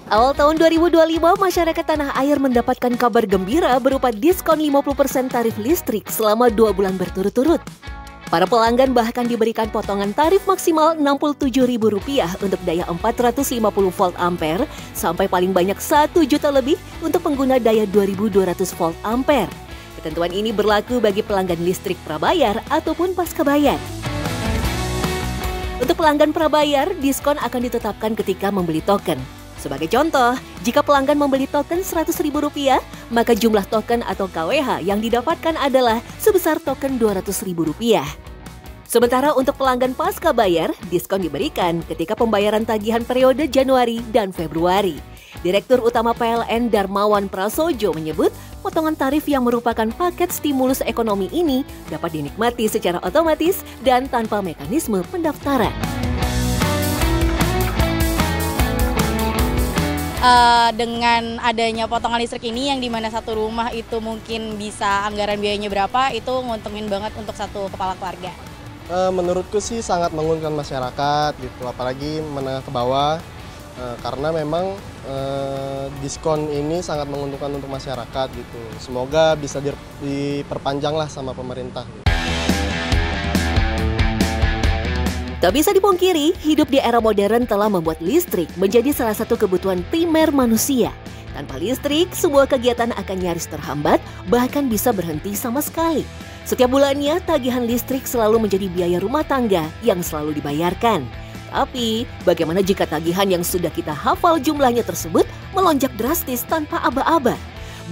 Awal tahun 2025, masyarakat tanah air mendapatkan kabar gembira berupa diskon 50% tarif listrik selama 2 bulan berturut-turut. Para pelanggan bahkan diberikan potongan tarif maksimal Rp67.000 untuk daya 450 volt ampere sampai paling banyak 1 juta lebih untuk pengguna daya 2200 volt ampere. Ketentuan ini berlaku bagi pelanggan listrik prabayar ataupun pascabayar. Untuk pelanggan prabayar, diskon akan ditetapkan ketika membeli token. Sebagai contoh, jika pelanggan membeli token Rp100.000, maka jumlah token atau KWH yang didapatkan adalah sebesar token Rp200.000. Sementara untuk pelanggan pasca bayar, diskon diberikan ketika pembayaran tagihan periode Januari dan Februari. Direktur Utama PLN Darmawan Prasojo menyebut, potongan tarif yang merupakan paket stimulus ekonomi ini dapat dinikmati secara otomatis dan tanpa mekanisme pendaftaran. Dengan adanya potongan listrik ini yang dimana satu rumah itu mungkin bisa anggaran biayanya berapa, itu nguntungin banget untuk satu kepala keluarga. Menurutku sih sangat menguntungkan masyarakat gitu, apalagi menengah ke bawah, karena memang diskon ini sangat menguntungkan untuk masyarakat gitu. Semoga bisa diperpanjang lah sama pemerintah. Tak bisa dipungkiri, hidup di era modern telah membuat listrik menjadi salah satu kebutuhan primer manusia. Tanpa listrik, semua kegiatan akan nyaris terhambat, bahkan bisa berhenti sama sekali. Setiap bulannya, tagihan listrik selalu menjadi biaya rumah tangga yang selalu dibayarkan. Tapi, bagaimana jika tagihan yang sudah kita hafal jumlahnya tersebut melonjak drastis tanpa aba-aba?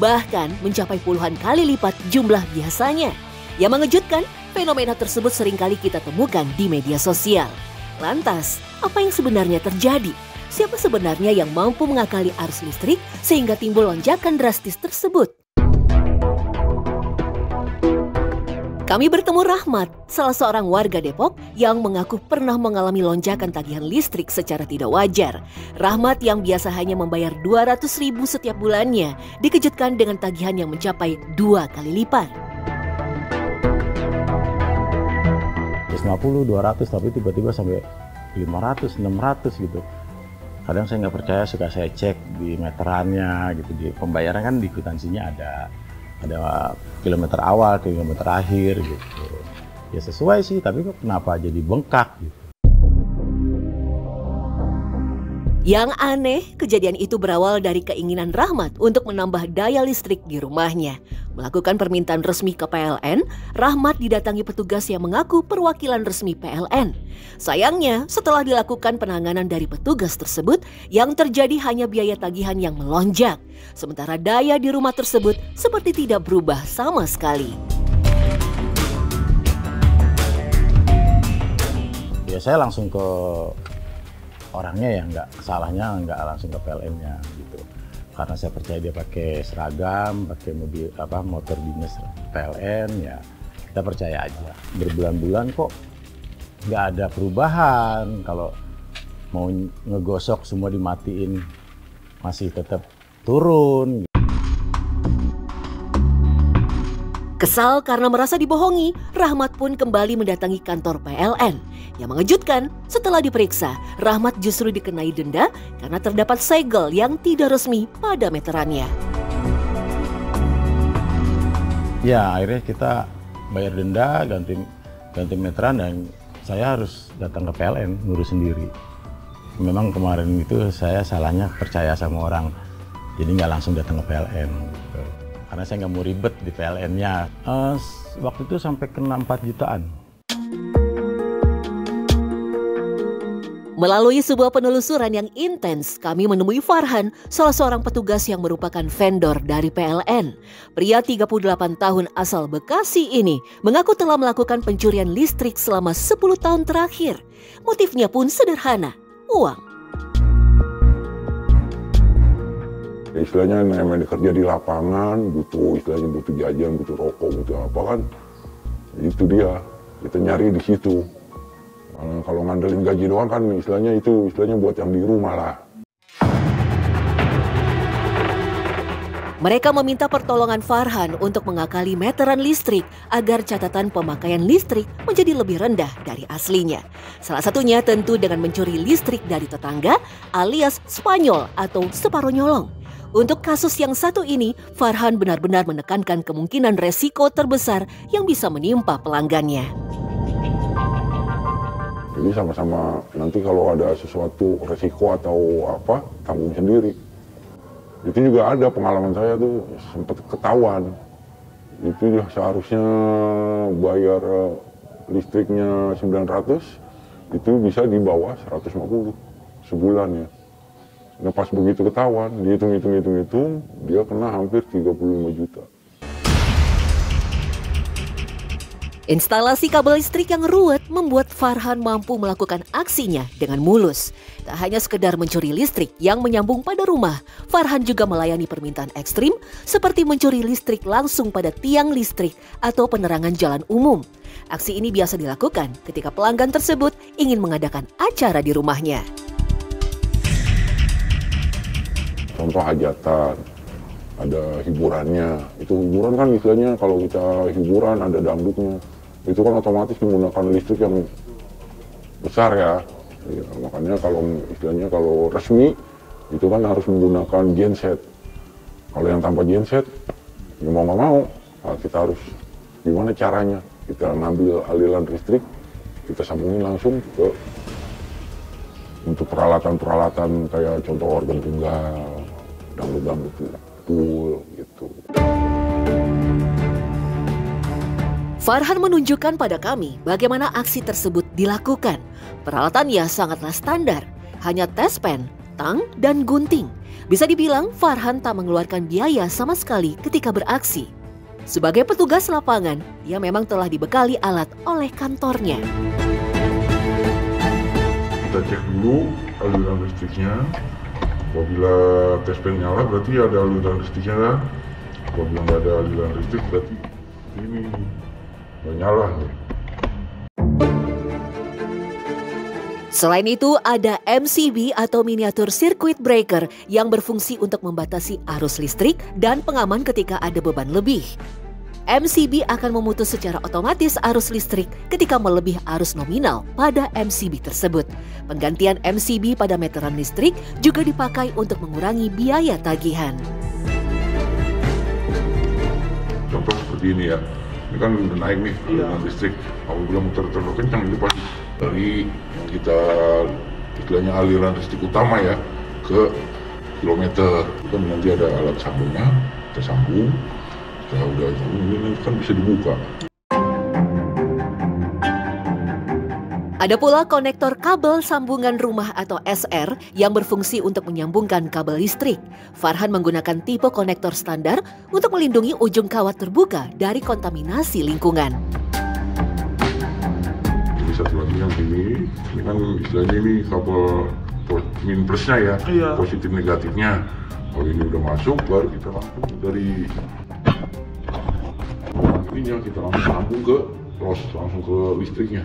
Bahkan mencapai puluhan kali lipat jumlah biasanya. Yang mengejutkan, fenomena tersebut seringkali kita temukan di media sosial. Lantas, apa yang sebenarnya terjadi? Siapa sebenarnya yang mampu mengakali arus listrik sehingga timbul lonjakan drastis tersebut? Kami bertemu Rahmat, salah seorang warga Depok yang mengaku pernah mengalami lonjakan tagihan listrik secara tidak wajar. Rahmat yang biasa hanya membayar Rp200.000 setiap bulannya, dikejutkan dengan tagihan yang mencapai 2 kali lipat. 50, 200, tapi tiba-tiba sampai 500, 600 gitu. Kadang saya nggak percaya, suka saya cek di meterannya gitu. Di pembayaran kan di kwitansinya ada kilometer awal, kilometer akhir gitu. Ya sesuai sih, tapi kok kenapa jadi bengkak gitu. Yang aneh, kejadian itu berawal dari keinginan Rahmat untuk menambah daya listrik di rumahnya. Melakukan permintaan resmi ke PLN, Rahmat didatangi petugas yang mengaku perwakilan resmi PLN. Sayangnya, setelah dilakukan penanganan dari petugas tersebut, yang terjadi hanya biaya tagihan yang melonjak. Sementara daya di rumah tersebut seperti tidak berubah sama sekali. Ya saya langsung ke orangnya, ya nggak, salahnya nggak langsung ke PLN-nya gitu, karena saya percaya dia pakai seragam, pakai mobil motor dinas PLN, ya kita percaya aja. Berbulan-bulan kok nggak ada perubahan, kalau mau ngegosok semua dimatiin masih tetap turun. Kesal karena merasa dibohongi, Rahmat pun kembali mendatangi kantor PLN. Yang mengejutkan, setelah diperiksa, Rahmat justru dikenai denda karena terdapat segel yang tidak resmi pada meterannya. Ya, akhirnya kita bayar denda, ganti meteran, dan saya harus datang ke PLN ngurus sendiri. Memang kemarin itu saya salahnya percaya sama orang, jadi nggak langsung datang ke PLN. Gitu. Karena saya nggak mau ribet di PLN-nya. Waktu itu sampai kena 4 jutaan. Melalui sebuah penelusuran yang intens, kami menemui Farhan, salah seorang petugas yang merupakan vendor dari PLN. Pria 38 tahun asal Bekasi ini mengaku telah melakukan pencurian listrik selama 10 tahun terakhir. Motifnya pun sederhana, uang. Istilahnya namanya kerja di lapangan, butuh jajan, butuh rokok, butuh apa kan. Itu dia, kita nyari di situ. Kalau ngandelin gaji doang kan istilahnya buat yang di rumah lah. Mereka meminta pertolongan Farhan untuk mengakali meteran listrik agar catatan pemakaian listrik menjadi lebih rendah dari aslinya. Salah satunya tentu dengan mencuri listrik dari tetangga alias Spanyol atau separuh nyolong. Untuk kasus yang satu ini, Farhan benar-benar menekankan kemungkinan resiko terbesar yang bisa menimpa pelanggannya. Jadi sama-sama nanti kalau ada sesuatu resiko atau apa, tanggung sendiri. Itu juga ada pengalaman saya tuh sempat ketahuan. Itu seharusnya bayar listriknya 900, itu bisa di bawah 150 sebulan ya. Nah pas begitu ketahuan, dihitung, dia kena hampir 35 juta. Instalasi kabel listrik yang ruwet membuat Farhan mampu melakukan aksinya dengan mulus. Tak hanya sekedar mencuri listrik yang menyambung pada rumah, Farhan juga melayani permintaan ekstrim seperti mencuri listrik langsung pada tiang listrik atau penerangan jalan umum. Aksi ini biasa dilakukan ketika pelanggan tersebut ingin mengadakan acara di rumahnya. Contoh hajatan, ada hiburannya. Itu hiburan kan istilahnya kalau kita hiburan ada dangdutnya. Itu kan otomatis menggunakan listrik yang besar ya. Makanya kalau istilahnya kalau resmi itu kan harus menggunakan genset. Kalau yang tanpa genset, ya mau nggak mau, kita harus gimana caranya? Kita ngambil aliran listrik, kita sambungin langsung ke untuk peralatan-peralatan kayak contoh organ tunggal, dangdut-dangdut pool gitu. Farhan menunjukkan pada kami bagaimana aksi tersebut dilakukan. Peralatannya sangatlah standar, hanya tespen, tang, dan gunting. Bisa dibilang Farhan tak mengeluarkan biaya sama sekali ketika beraksi. Sebagai petugas lapangan, ia memang telah dibekali alat oleh kantornya. Kita cek dulu aliran listriknya. Apabila tespen nyala berarti ada aliran listriknya kan. Apabila nggak ada aliran listrik berarti ini nggak nyala. Selain itu ada MCB atau miniatur circuit breaker yang berfungsi untuk membatasi arus listrik dan pengaman ketika ada beban lebih. MCB akan memutus secara otomatis arus listrik ketika melebihi arus nominal pada MCB tersebut. Penggantian MCB pada meteran listrik juga dipakai untuk mengurangi biaya tagihan. Contoh seperti ini ya, ini kan udah naik nih aliran listrik. Apabila muter terlalu kencang itu pasti dari yang kita istilahnya aliran listrik utama ya ke kilometer. Itu kan nanti ada alat sambungnya, kita sambung. Kalau udah ini kan bisa dibuka. Ada pula konektor kabel sambungan rumah atau SR yang berfungsi untuk menyambungkan kabel listrik. Farhan menggunakan tipe konektor standar untuk melindungi ujung kawat terbuka dari kontaminasi lingkungan. Jadi satu lagi yang ini kan istilahnya ini kabel min plusnya ya, positif negatifnya. Kalau ini udah masuk baru kita langsung dari ini yang kita langsung sambung ke langsung ke listriknya.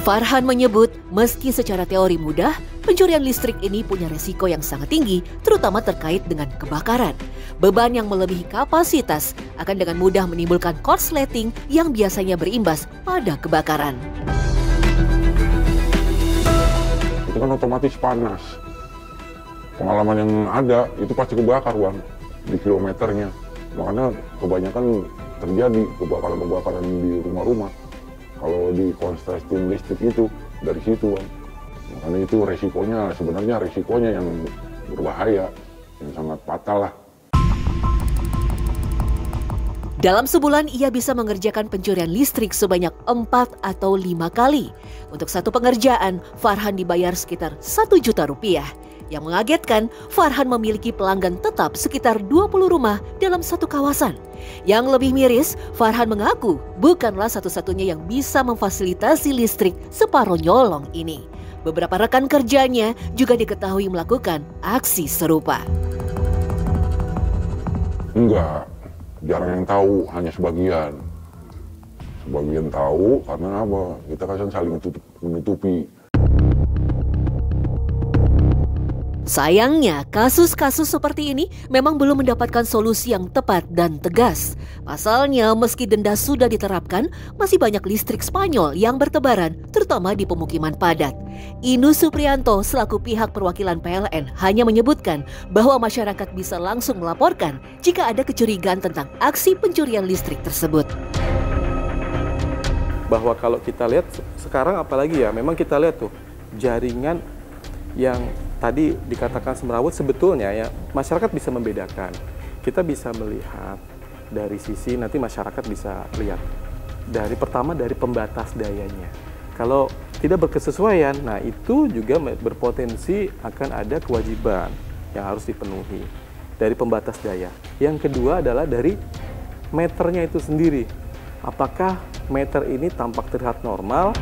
Farhan menyebut meski secara teori mudah, pencurian listrik ini punya resiko yang sangat tinggi, terutama terkait dengan kebakaran. Beban yang melebihi kapasitas akan dengan mudah menimbulkan korsleting yang biasanya berimbas pada kebakaran. Itu kan otomatis panas. Pengalaman yang ada itu pasti kebakar Bang, di kilometernya. Makanya kebanyakan terjadi kebakaran-kebakaran di rumah-rumah. Kalau di korsleting listrik itu dari situ Bang. Makanya itu resikonya yang berbahaya, yang sangat fatal lah. Dalam sebulan ia bisa mengerjakan pencurian listrik sebanyak 4 atau 5 kali. Untuk satu pengerjaan, Farhan dibayar sekitar 1 juta rupiah. Yang mengagetkan, Farhan memiliki pelanggan tetap sekitar 20 rumah dalam satu kawasan. Yang lebih miris, Farhan mengaku bukanlah satu-satunya yang bisa memfasilitasi listrik separuh nyolong ini. Beberapa rekan kerjanya juga diketahui melakukan aksi serupa. Enggak, jarang yang tahu, hanya sebagian. Sebagian tahu karena apa? Kita kan saling menutupi. Sayangnya, kasus-kasus seperti ini memang belum mendapatkan solusi yang tepat dan tegas. Pasalnya, meski denda sudah diterapkan, masih banyak listrik Spanyol yang bertebaran, terutama di pemukiman padat. Inu Supriyanto selaku pihak perwakilan PLN hanya menyebutkan bahwa masyarakat bisa langsung melaporkan jika ada kecurigaan tentang aksi pencurian listrik tersebut. Bahwa kalau kita lihat sekarang apalagi ya, memang kita lihat tuh jaringan yang tadi dikatakan semrawut, sebetulnya ya masyarakat bisa membedakan. Kita bisa melihat dari sisi, nanti masyarakat bisa lihat dari pertama dari pembatas dayanya. Kalau tidak berkesesuaian, nah itu juga berpotensi akan ada kewajiban yang harus dipenuhi dari pembatas daya. Yang kedua adalah dari meternya itu sendiri. Apakah meter ini tampak terlihat normal?